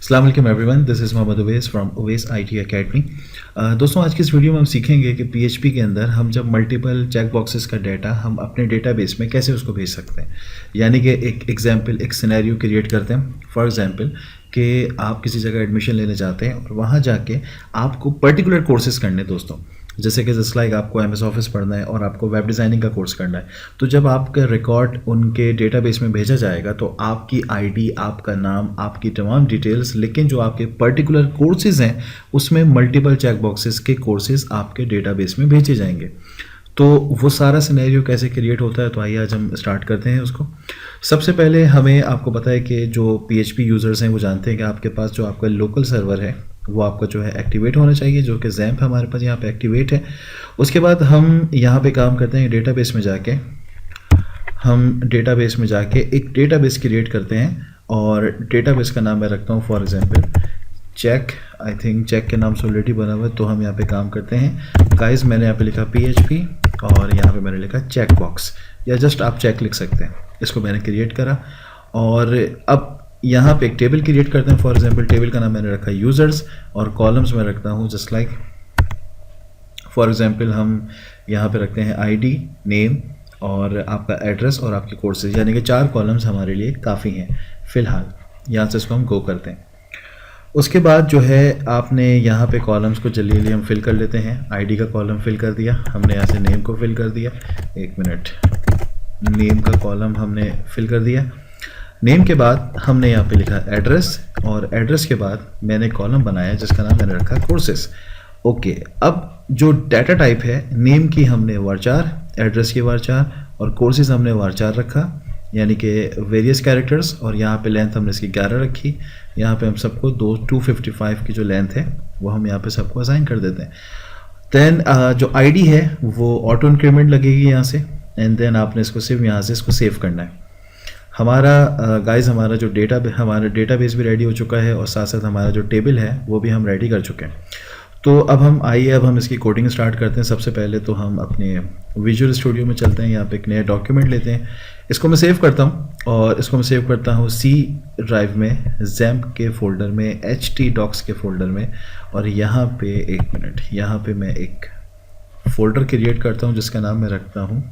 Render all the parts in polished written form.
अस्सलाम वालेकुम everyone, this is Mohammad Uvais from Uvais IT academy. दोस्तों, आज की इस वीडियो में हम सीखेंगे कि पीएचपी के अंदर हम जब मल्टीपल चेक बॉक्सेस का डाटा हम अपने डेटाबेस में कैसे उसको भेज सकते हैं। यानी कि एक एग्जांपल, एक सिनेरियो क्रिएट करते हैं। फॉर एग्जांपल कि आप किसी जगह एडमिशन लेने जाते हैं और वहाँ जाके आपको पर्टिकुलर कोर्सेज करने हैं दोस्तों। जैसे कि जस्ट लाइक आपको एमएस ऑफिस पढ़ना है और आपको वेब डिज़ाइनिंग का कोर्स करना है, तो जब आपका रिकॉर्ड उनके डेटाबेस में भेजा जाएगा तो आपकी आईडी, आपका नाम, आपकी तमाम डिटेल्स, लेकिन जो आपके पर्टिकुलर कोर्सेज हैं उसमें मल्टीपल चेक बॉक्सेस के कोर्सेज आपके डेटाबेस में भेजे जाएंगे। तो वो सारा सिनेरियो कैसे क्रिएट होता है, तो आइए आज हम स्टार्ट करते हैं उसको। सबसे पहले हमें आपको पता है कि जो पीएचपी यूज़र्स हैं वो जानते हैं कि आपके पास जो आपका लोकल सर्वर है वो आपका जो है एक्टिवेट होना चाहिए, जो कि जैम्प हमारे पास यहाँ पे एक्टिवेट है। उसके बाद हम यहाँ पे काम करते हैं डेटाबेस में जाके, हम डेटाबेस में जाके एक डेटाबेस क्रिएट करते हैं और डेटाबेस का नाम मैं रखता हूँ for example check. I think check के नाम से ऑलरेडी बना हुआ है, तो हम यहाँ पे काम करते हैं। गाइस, मैंने यहाँ पे लिखा पीएचपी और यहाँ पे मैंने लिखा चेक बॉक्स, या जस्ट आप चेक लिख सकते हैं। इसको मैंने क्रिएट करा और अब यहाँ पे एक टेबल क्रिएट करते हैं। फॉर एग्जांपल टेबल का नाम मैंने रखा यूज़र्स और कॉलम्स में रखता हूँ जस्ट लाइक फॉर एग्जांपल हम यहाँ पे रखते हैं आईडी, नेम और आपका एड्रेस और आपके कोर्सेज, यानी कि 4 कॉलम्स हमारे लिए काफ़ी हैं फ़िलहाल। यहाँ से इसको हम गो करते हैं। उसके बाद जो है आपने यहाँ पे कॉलम्स को जल्दी हम फिल कर लेते हैं। आईडी का कॉलम फिल कर दिया हमने, यहाँ से नेम को फिल कर दिया। एक मिनट, नेम का कॉलम हमने फिल कर दिया। नेम के बाद हमने यहाँ पे लिखा एड्रेस और एड्रेस के बाद मैंने कॉलम बनाया जिसका नाम मैंने रखा कोर्सेस। ओके, अब जो डाटा टाइप है, नेम की हमने varchar, एड्रेस की varchar और कोर्सेज हमने varchar रखा, यानी कि वेरियस कैरेक्टर्स, और यहाँ पे लेंथ हमने इसकी 11 रखी। यहाँ पे हम सबको 255 की जो लेंथ है वो हम यहाँ पे सबको असाइन कर देते हैं। देन जो आईडी है वो ऑटो इंक्रीमेंट लगेगी यहाँ से, एंड देन आपने इसको सिर्फ यहाँ से इसको सेव करना है। हमारा गाइस हमारा जो हमारा डेटाबेस भी रेडी हो चुका है और साथ साथ हमारा जो टेबल है वो भी हम रेडी कर चुके हैं। तो अब हम इसकी कोडिंग स्टार्ट करते हैं। सबसे पहले तो हम अपने विजुअल स्टूडियो में चलते हैं। यहाँ पे एक नया डॉक्यूमेंट लेते हैं, इसको मैं सेव करता हूँ और इसको मैं सेव करता हूँ सी ड्राइव में, जैम्प के फोल्डर में, htdocs के फोल्डर में। और यहाँ पे एक मिनट, यहाँ पे मैं एक फ़ोल्डर क्रिएट करता हूँ जिसका नाम मैं रखता हूँ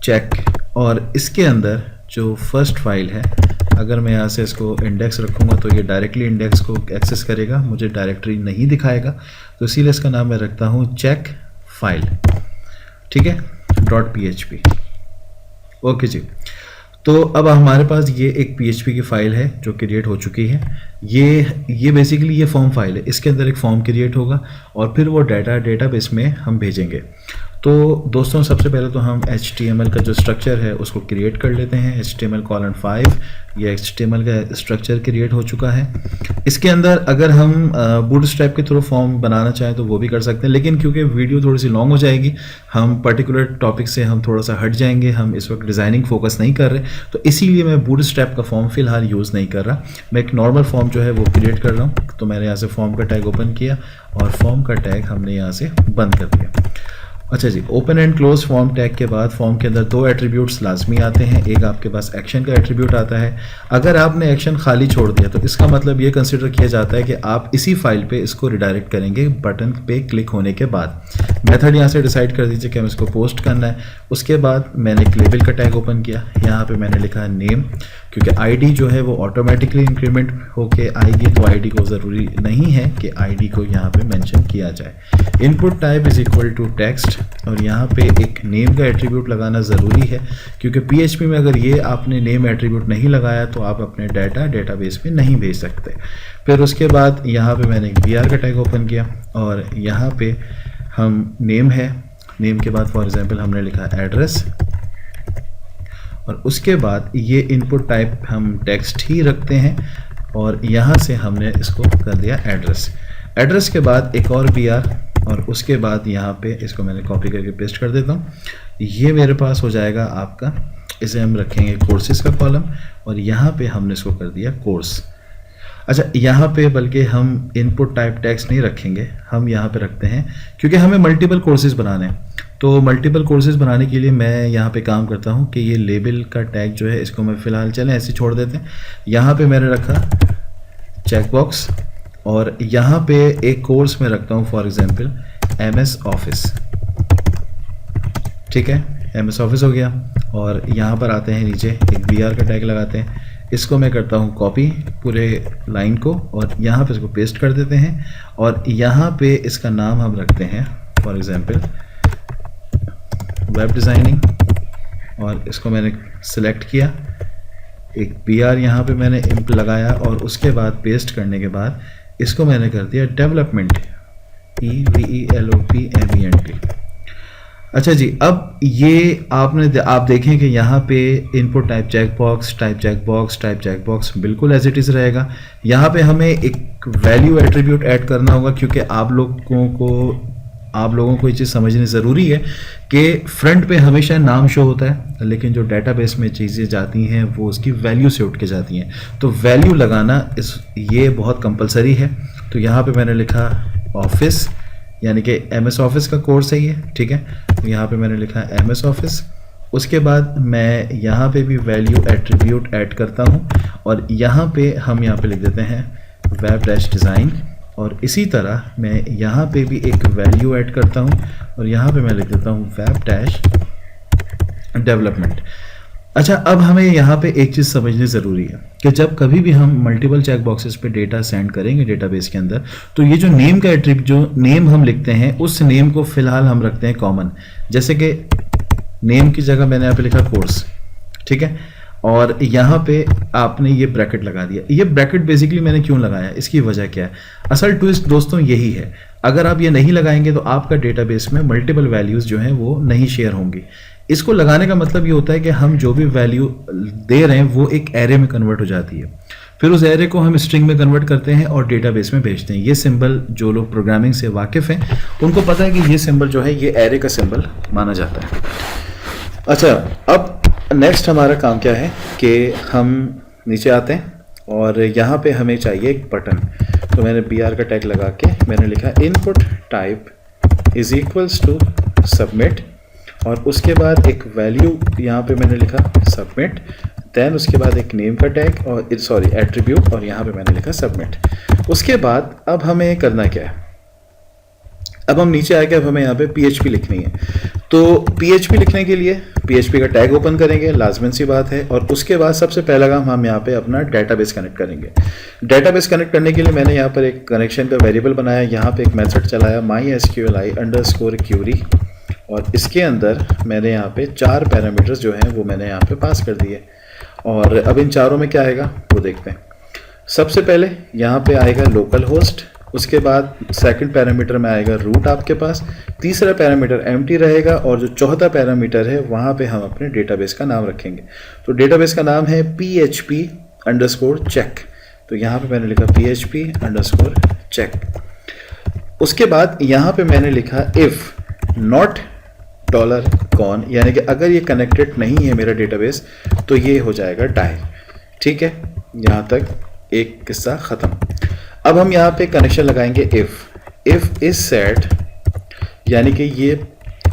चेक। और इसके अंदर जो फर्स्ट फाइल है, अगर मैं यहाँ से इसको इंडेक्स रखूँगा तो ये डायरेक्टली इंडेक्स को एक्सेस करेगा, मुझे डायरेक्टरी नहीं दिखाएगा, तो इसीलिए इसका नाम मैं रखता हूँ चेक फाइल। ठीक है, .php। ओके जी, तो अब हमारे पास ये एक PHP की फ़ाइल है जो क्रिएट हो चुकी है। ये बेसिकली ये फॉर्म फाइल है, इसके अंदर एक फॉर्म क्रिएट होगा और फिर वो डेटाबेस में हम भेजेंगे। तो दोस्तों, सबसे पहले तो हम HTML का जो स्ट्रक्चर है उसको क्रिएट कर लेते हैं। HTML:5, ये HTML का स्ट्रक्चर क्रिएट हो चुका है। इसके अंदर अगर हम बूटस्ट्रैप के थ्रू फॉर्म बनाना चाहें तो वो भी कर सकते हैं, लेकिन क्योंकि वीडियो थोड़ी सी लॉन्ग हो जाएगी, हम पर्टिकुलर टॉपिक से हम थोड़ा सा हट जाएंगे, हम इस वक्त डिज़ाइनिंग फोकस नहीं कर रहे, तो इसीलिए मैं बूटस्ट्रैप का फॉर्म फ़िलहाल यूज़ नहीं कर रहा। मैं एक नॉर्मल फॉर्म जो है वो क्रिएट कर रहा हूँ। तो मैंने यहाँ से फॉर्म का टैग ओपन किया और फॉर्म का टैग हमने यहाँ से बंद कर दिया। अच्छा जी, open and close form tag के बाद फॉर्म के अंदर 2 एट्रीब्यूट्स लाजमी आते हैं। एक आपके पास एक्शन का एट्रीब्यूट आता है। अगर आपने एक्शन खाली छोड़ दिया तो इसका मतलब ये कंसिडर किया जाता है कि आप इसी फाइल पे इसको रिडायरेक्ट करेंगे बटन पे क्लिक होने के बाद। मेथड यहाँ से डिसाइड कर दीजिए कि हमें इसको पोस्ट करना है। उसके बाद मैंने एक लेबल का टैग ओपन किया, यहाँ पे मैंने लिखा नेम, क्योंकि आईडी जो है वो ऑटोमेटिकली इंक्रीमेंट होके आएगी, तो आईडी को ज़रूरी नहीं है कि आईडी को यहाँ पे मेंशन किया जाए। Input type is equal to text, और यहाँ पे एक नेम का एट्रीब्यूट लगाना ज़रूरी है, क्योंकि PHP में अगर ये आपने नेम एट्रीब्यूट नहीं लगाया तो आप अपने डेटाबेस में नहीं भेज सकते। फिर उसके बाद यहाँ पे मैंने एक BR का टैग ओपन किया और यहाँ पे हम नेम है, नेम के बाद फॉर एग्जांपल हमने लिखा एड्रेस, और उसके बाद ये इनपुट टाइप हम टेक्स्ट ही रखते हैं और यहाँ से हमने इसको कर दिया एड्रेस। एड्रेस के बाद एक और BR, और उसके बाद यहाँ पे इसको मैंने कॉपी करके पेस्ट कर देता हूँ। ये मेरे पास हो जाएगा आपका, इसे हम रखेंगे कोर्सेज का कॉलम, और यहाँ पे हमने इसको कर दिया कोर्स। अच्छा, यहाँ पे बल्कि हम इनपुट टाइप टेक्स्ट नहीं रखेंगे, हम यहाँ पे रखते हैं, क्योंकि हमें मल्टीपल कोर्सेज बनाने हैं। तो मल्टीपल कोर्सेज बनाने के लिए मैं यहाँ पे काम करता हूँ कि ये लेबल का टैग जो है इसको मैं फ़िलहाल चलें ऐसे छोड़ देते हैं। यहाँ पे मैंने रखा चेकबॉक्स और यहाँ पे एक कोर्स में रखता हूँ फॉर एग्जांपल MS ऑफिस। ठीक है, MS ऑफिस हो गया और यहाँ पर आते हैं नीचे एक BR का टैग लगाते हैं। इसको मैं करता हूँ कॉपी पूरे लाइन को और यहाँ पे इसको पेस्ट कर देते हैं और यहाँ पे इसका नाम हम रखते हैं फॉर एग्जांपल वेब डिज़ाइनिंग और इसको मैंने सिलेक्ट किया, एक BR यहाँ पे मैंने इंप लगाया और उसके बाद पेस्ट करने के बाद इसको मैंने कर दिया डेवलपमेंट EVELOPMENT। अच्छा जी, अब ये आप देखें कि यहाँ पे इनपुट टाइप चेकबॉक्स बिल्कुल एज इट इज़ रहेगा। यहाँ पे हमें एक वैल्यू एट्रीब्यूट ऐड करना होगा क्योंकि आप लोगों को ये चीज़ समझनी ज़रूरी है कि फ्रंट पे हमेशा नाम शो होता है लेकिन जो डेटाबेस में चीज़ें जाती हैं वो उसकी वैल्यू से उठ के जाती हैं, तो वैल्यू लगाना ये बहुत कंपलसरी है। तो यहाँ पे मैंने लिखा ऑफिस यानी कि MS ऑफिस का कोर्स है ये। ठीक है, तो यहाँ पे मैंने लिखा MS ऑफिस। उसके बाद मैं यहाँ पे भी वैल्यू एट्रीब्यूट ऐड करता हूँ और यहाँ पे हम यहाँ पे लिख देते हैं वेब डैश डिज़ाइन और इसी तरह मैं यहाँ पे भी एक वैल्यू ऐड करता हूँ और यहाँ पे मैं लिख देता हूँ वेब डैश डेवलपमेंट। अच्छा, अब हमें यहाँ पे एक चीज़ समझनी ज़रूरी है कि जब कभी भी हम मल्टीपल चेक बॉक्सेस पे डेटा सेंड करेंगे डेटाबेस के अंदर, तो ये जो नेम का एट्रीब्यूट जो नेम हम लिखते हैं उस नेम को फिलहाल हम रखते हैं कॉमन। जैसे कि नेम की जगह मैंने यहाँ पे लिखा कोर्स। ठीक है, और यहाँ पे आपने ये ब्रैकेट लगा दिया। ये ब्रैकेट बेसिकली मैंने क्यों लगाया, इसकी वजह क्या है? असल ट्विस्ट दोस्तों यही है, अगर आप ये नहीं लगाएंगे तो आपका डेटाबेस में मल्टीपल वैल्यूज़ जो हैं वो नहीं शेयर होंगी। इसको लगाने का मतलब ये होता है कि हम जो भी वैल्यू दे रहे हैं वो एक एरे में कन्वर्ट हो जाती है, फिर उस एरे को हम स्ट्रिंग में कन्वर्ट करते हैं और डेटाबेस में भेजते हैं। ये सिंबल जो लोग प्रोग्रामिंग से वाकिफ़ हैं उनको पता है कि ये सिंबल जो है ये एरे का सिंबल माना जाता है। अच्छा, अब नेक्स्ट हमारा काम क्या है कि हम नीचे आते हैं और यहाँ पे हमें चाहिए एक बटन। तो मैंने BR का टैग लगा के मैंने लिखा input type is equals to submit और उसके बाद एक वैल्यू यहाँ पे मैंने लिखा सबमिट, देन उसके बाद एक नेम का टैग और एट्रीब्यूट और यहाँ पे मैंने लिखा सबमिट। उसके बाद अब हमें करना क्या है, अब हम नीचे आके अब हमें यहाँ पे PHP लिखनी है। तो PHP लिखने के लिए PHP का टैग ओपन करेंगे, लाजमन सी बात है, और उसके बाद सबसे पहला काम हम यहाँ पे अपना डेटाबेस कनेक्ट करेंगे। डेटाबेस कनेक्ट करने के लिए मैंने यहाँ पर एक कनेक्शन का वेरिएबल बनाया, यहाँ पे एक मेथड चलाया MySQLi_query और इसके अंदर मैंने यहाँ पे 4 पैरामीटर्स जो हैं वो मैंने यहाँ पे पास कर दिए। और अब इन चारों में क्या आएगा वो देखते हैं। सबसे पहले यहाँ पे आएगा लोकल होस्ट, उसके बाद सेकंड पैरामीटर में आएगा रूट आपके पास, तीसरा पैरामीटर एम्प्टी रहेगा और जो चौथा पैरामीटर है वहाँ पे हम अपने डेटाबेस का नाम रखेंगे। तो डेटाबेस का नाम है PHP_check। तो यहाँ पे मैंने लिखा PHP_check। उसके बाद यहाँ पे मैंने लिखा इफ़ नॉट $, यानी कि अगर ये कनेक्टेड नहीं है मेरा डेटाबेस तो ये हो जाएगा डाई। ठीक है, यहाँ तक एक किस्सा ख़त्म। अब हम यहाँ पे कनेक्शन लगाएंगे इफ़ इज सेट, यानी कि ये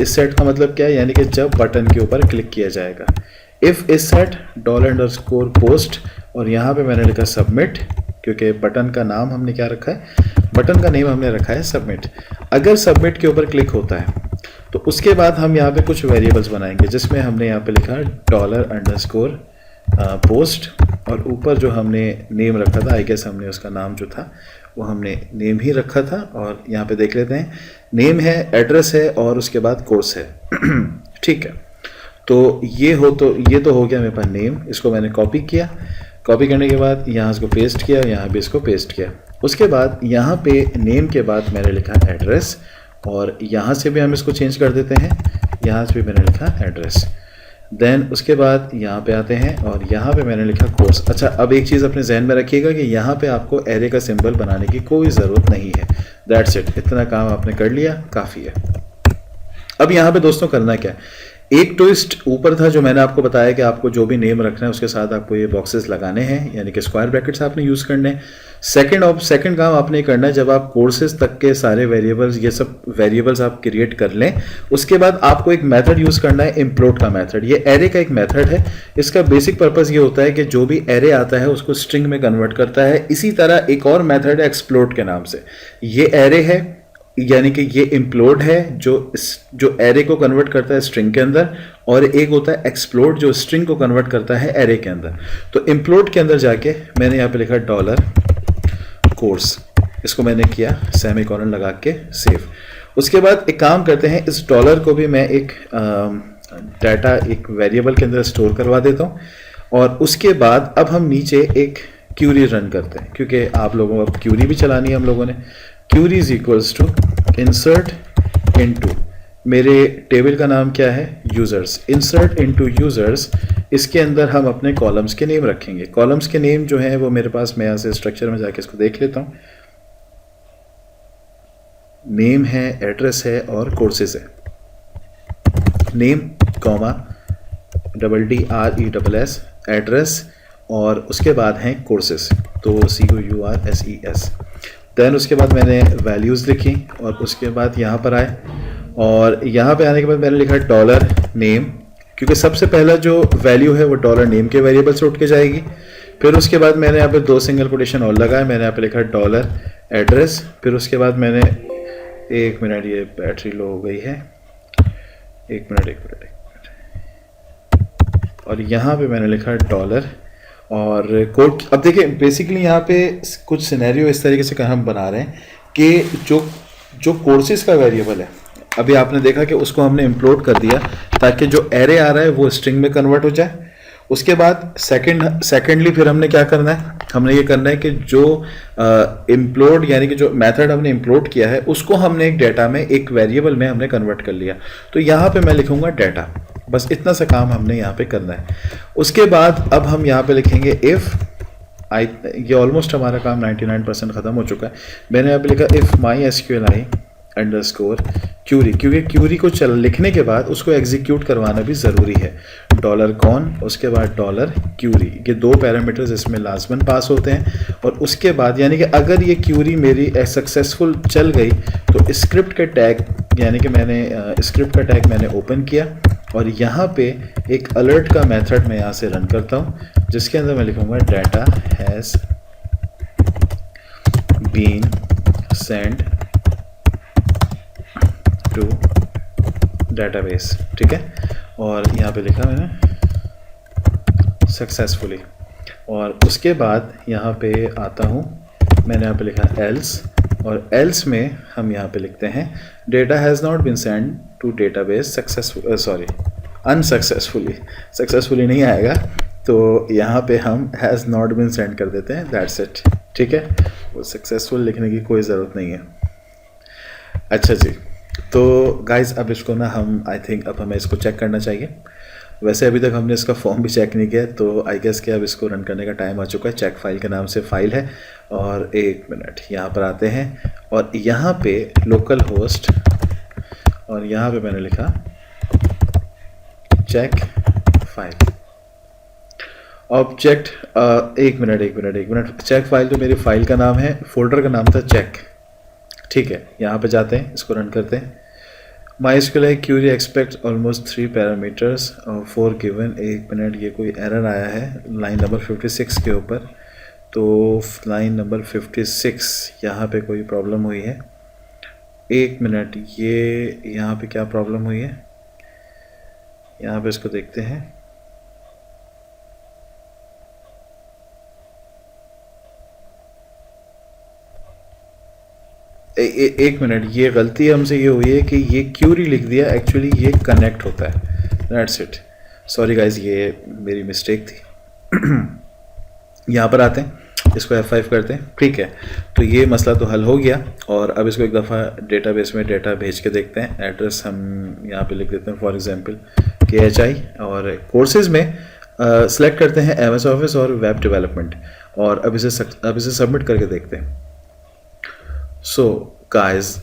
इस सेट का मतलब क्या है, यानी कि जब बटन के ऊपर क्लिक किया जाएगा। इफ़ इज सेट $_post और यहाँ पे मैंने लिखा सबमिट, क्योंकि बटन का नाम हमने क्या रखा है, बटन का नेम हमने रखा है सबमिट। अगर सबमिट के ऊपर क्लिक होता है तो उसके बाद हम यहाँ पे कुछ वेरिएबल्स बनाएंगे, जिसमें हमने यहाँ पे लिखा $_post और ऊपर जो हमने नेम रखा था, आई गेस हमने उसका नाम जो था वो हमने नेम ही रखा था। और यहाँ पे देख लेते हैं, नेम है, एड्रेस है और उसके बाद कोर्स है। ठीक है, तो ये तो हो गया मेरे पास नेम। इसको मैंने कॉपी किया, कॉपी करने के बाद यहाँ इसको पेस्ट किया, यहाँ भी इसको पेस्ट किया। उसके बाद यहाँ पे नेम के बाद मैंने लिखा एड्रेस और यहाँ से भी हम इसको चेंज कर देते हैं, यहाँ से भी मैंने लिखा एड्रेस। देन उसके बाद यहाँ पे आते हैं और यहाँ पे मैंने लिखा कोर्स। अच्छा, अब एक चीज़ अपने जहन में रखिएगा कि यहाँ पे आपको एरे का सिंबल बनाने की कोई ज़रूरत नहीं है। दैट्स इट, इतना काम आपने कर लिया, काफ़ी है। अब यहाँ पे दोस्तों करना क्या है, एक ट्विस्ट ऊपर था जो मैंने आपको बताया कि आपको जो भी नेम रखना है उसके साथ आपको ये बॉक्सेस लगाने हैं, यानी कि स्क्वायर ब्रैकेट्स आपने यूज़ करने हैं। सेकंड काम आपने करना है, जब आप कोर्सेज तक के सारे वेरिएबल्स, ये सब वेरिएबल्स आप क्रिएट कर लें, उसके बाद आपको एक मेथड यूज़ करना है, इम्प्लोड का मेथड। ये एरे का एक मेथड है। इसका बेसिक पर्पज़ ये होता है कि जो भी एरे आता है उसको स्ट्रिंग में कन्वर्ट करता है। इसी तरह एक और मेथड है एक्सप्लोड के नाम से। ये एरे है, यानी कि ये इम्प्लोड है जो एरे को कन्वर्ट करता है स्ट्रिंग के अंदर, और एक होता है एक्सप्लोड जो स्ट्रिंग को कन्वर्ट करता है एरे के अंदर। तो इम्प्लोड के अंदर जाके मैंने यहाँ पे लिखा डॉलर कोर्स, इसको मैंने किया सेमीकोलन लगा के सेव। उसके बाद एक काम करते हैं, इस डॉलर को भी मैं एक डाटा एक वेरिएबल के अंदर स्टोर करवा देता हूँ, और उसके बाद अब हम नीचे एक क्यूरी रन करते हैं, क्योंकि आप लोगों को अब क्यूरी भी चलानी है हम लोगों ने। Query is equals to insert into, मेरे टेबल का नाम क्या है, यूजर्स। इंसर्ट इनटू यूजर्स, इसके अंदर हम अपने कॉलम्स के नेम रखेंगे। कॉलम्स के नेम जो हैं वो मेरे पास, मैं यहाँ से स्ट्रक्चर में जाके इसको देख लेता हूँ। नेम है, एड्रेस है और कोर्सेज है। नेम कॉमा DDRESS एड्रेस, और उसके बाद हैं कोर्सेज, तो COURSES। देन उसके बाद मैंने वैल्यूज़ लिखी, और उसके बाद यहाँ पर आए, और यहाँ पे आने के बाद मैंने लिखा डॉलर नेम, क्योंकि सबसे पहला जो वैल्यू है वो डॉलर नेम के वेरिएबल से उठ के जाएगी। फिर उसके बाद मैंने यहाँ पे 2 सिंगल कोटेशन और लगाए, मैंने यहाँ पे लिखा डॉलर एड्रेस। फिर उसके बाद मैंने, एक मिनट, ये बैटरी लो हो गई है, एक मिनट, और यहाँ पे मैंने लिखा डॉलर और कोड। अब देखिए बेसिकली यहाँ पे कुछ सिनेरियो इस तरीके से हम बना रहे हैं कि जो कोर्सेज का वेरिएबल है, अभी आपने देखा कि उसको हमने इम्प्लोड कर दिया ताकि जो एरे आ रहा है वो स्ट्रिंग में कन्वर्ट हो जाए। उसके बाद सेकेंडली फिर हमने क्या करना है, हमने ये करना है कि जो इम्प्लोड, यानी कि जो मेथड हमने इम्प्लोड किया है उसको हमने एक डाटा में, एक वेरिएबल में हमने कन्वर्ट कर लिया। तो यहाँ पे मैं लिखूंगा डाटा, बस इतना सा काम हमने यहाँ पे करना है। उसके बाद अब हम यहाँ पे लिखेंगे इफ़ आई, ये ऑलमोस्ट हमारा काम 99% ख़त्म हो चुका है। मैंने यहाँ पे लिखा इफ़ MySQLi अंडरस्कोर क्यूरी, क्योंकि क्यूरी को लिखने के बाद उसको एग्जीक्यूट करवाना भी ज़रूरी है। डॉलर कॉन, उसके बाद डॉलर क्यूरी, ये 2 पैरामीटर्स इसमें लाजमन पास होते हैं। और उसके बाद यानी कि अगर ये क्यूरी मेरी सक्सेसफुल चल गई तो स्क्रिप्ट के टैग, यानी कि मैंने स्क्रिप्ट का टैग मैंने ओपन किया, और यहाँ पे एक अलर्ट का मेथड मैं यहाँ से रन करता हूँ, जिसके अंदर मैं लिखूँगा data has been send to database, ठीक है। और यहाँ पे लिखा मैंने सक्सेसफुली, और उसके बाद यहाँ पे आता हूँ, मैंने यहाँ पे लिखा एल्स, और एल्स में हम यहाँ पे लिखते हैं data has not been send to database unsuccessfully, successfully नहीं आएगा, तो यहाँ पे हम हैज़ नॉट बीन सेंड कर देते हैं, दैट्स इट, ठीक है। वो सक्सेसफुल लिखने की कोई ज़रूरत नहीं है। अच्छा जी, तो गाइज अब इसको ना हम, आई थिंक अब हमें इसको चेक करना चाहिए। वैसे अभी तक हमने इसका फॉर्म भी चेक नहीं किया, तो आई गेस कि अब इसको रन करने का टाइम आ चुका है। चेक फाइल के नाम से फाइल है, और एक मिनट यहाँ पर आते हैं, और यहाँ पे लोकल होस्ट, और यहाँ पे मैंने लिखा चेक फाइल ऑब्जेक्ट। एक मिनट, चेक फाइल तो मेरी फाइल का नाम है, फोल्डर का नाम था चेक, ठीक है। यहाँ पे जाते हैं, इसको रन करते हैं। MySQLi query expects almost 3 parameters for given, एक मिनट, ये कोई एरर आया है लाइन नंबर 56 के ऊपर, तो लाइन नंबर 56 यहाँ पे कोई प्रॉब्लम हुई है। एक मिनट, ये यहाँ पे क्या प्रॉब्लम हुई है, यहाँ पे इसको देखते हैं। एक मिनट, ये गलती हमसे ये हुई है कि ये क्यूरी लिख दिया, एक्चुअली ये कनेक्ट होता है, दैट्स इट, सॉरी गाइज, ये मेरी मिस्टेक थी। यहाँ पर आते हैं, इसको F5 करते हैं, ठीक है। तो ये मसला तो हल हो गया, और अब इसको एक दफ़ा डेटाबेस में डेटा भेज के देखते हैं। एड्रेस हम यहाँ पे लिख देते हैं, फॉर एग्जांपल KHI, और कोर्सेज में सेलेक्ट करते हैं MS ऑफिस और वेब डेवलपमेंट, और अब इसे सबमिट करके देखते हैं। सो गाइस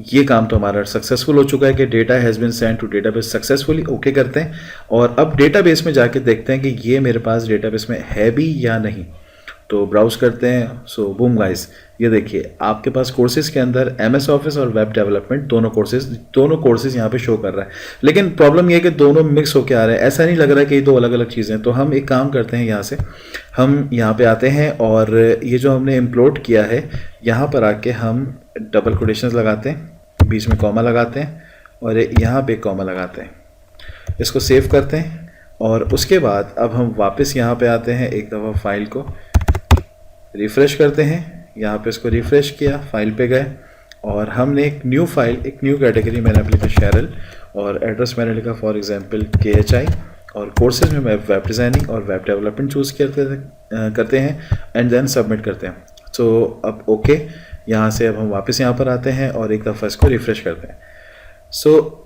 ये काम तो हमारा सक्सेसफुल हो चुका है कि data has been send to database successfully. Okay करते हैं और अब डेटाबेस में जाके देखते हैं कि ये मेरे पास डेटाबेस में है भी या नहीं। तो ब्राउज करते हैं। सो बूम गाइस, ये देखिए आपके पास कोर्सेज के अंदर एमएस ऑफिस और वेब डेवलपमेंट दोनों कोर्सेज यहाँ पे शो कर रहा है। लेकिन प्रॉब्लम ये है कि दोनों मिक्स होके आ रहे हैं, ऐसा नहीं लग रहा है कि ये दो अलग अलग चीज़ें हैं। तो हम एक काम करते हैं, यहाँ से हम यहाँ पे आते हैं और ये जो हमने इम्प्लोड किया है यहाँ पर आके हम डबल कोटेशंस लगाते हैं, बीच में कॉमा लगाते हैं और यहाँ पे कॉमा लगाते हैं। इसको सेव करते हैं और उसके बाद अब हम वापस यहाँ पे आते हैं, एक दफ़ा फाइल को रिफ़्रेश करते हैं। यहाँ पे इसको रिफ़्रेश किया, फाइल पे गए और हमने एक न्यू फाइल, एक न्यू कैटेगरी मैंने लिखा शेरल और एड्रेस मैंने लिखा फॉर एग्जांपल KHI और कोर्सेज में मैं वेब डिज़ाइनिंग और वेब डेवलपमेंट चूज़ करते हैं एंड देन सबमिट करते हैं। सो अब ओके, यहाँ से अब हम वापस यहाँ पर आते हैं और एक दफ़ा इसको रिफ़्रेश करते हैं। सो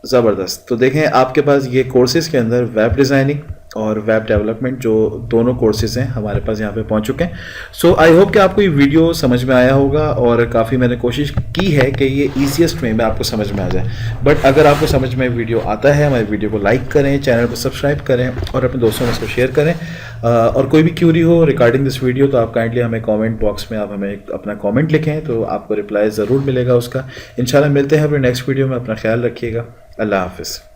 ज़बरदस्त। तो देखें आपके पास ये कोर्सेज़ के अंदर वेब डिज़ाइनिंग और वेब डेवलपमेंट जो दोनों कोर्सेज़ हैं हमारे पास यहाँ पे पहुँच चुके हैं। सो आई होप कि आपको ये वीडियो समझ में आया होगा और काफ़ी मैंने कोशिश की है कि ये ईजीएस्ट वे में आपको समझ में आ जाए। बट अगर आपको समझ में वीडियो आता है, हमारे वीडियो को लाइक करें, चैनल को सब्सक्राइब करें और अपने दोस्तों में इसको शेयर करें। और कोई भी क्यूरी हो रिगार्डिंग दिस वीडियो तो आप काइंडली हमें कॉमेंट बॉक्स में आप हमें अपना कॉमेंट लिखें, तो आपको रिप्लाई ज़रूर मिलेगा उसका। इंशाल्लाह मिलते हैं अपने नेक्स्ट वीडियो में। अपना ख्याल रखिएगा। अल्लाह हाफ़िज़।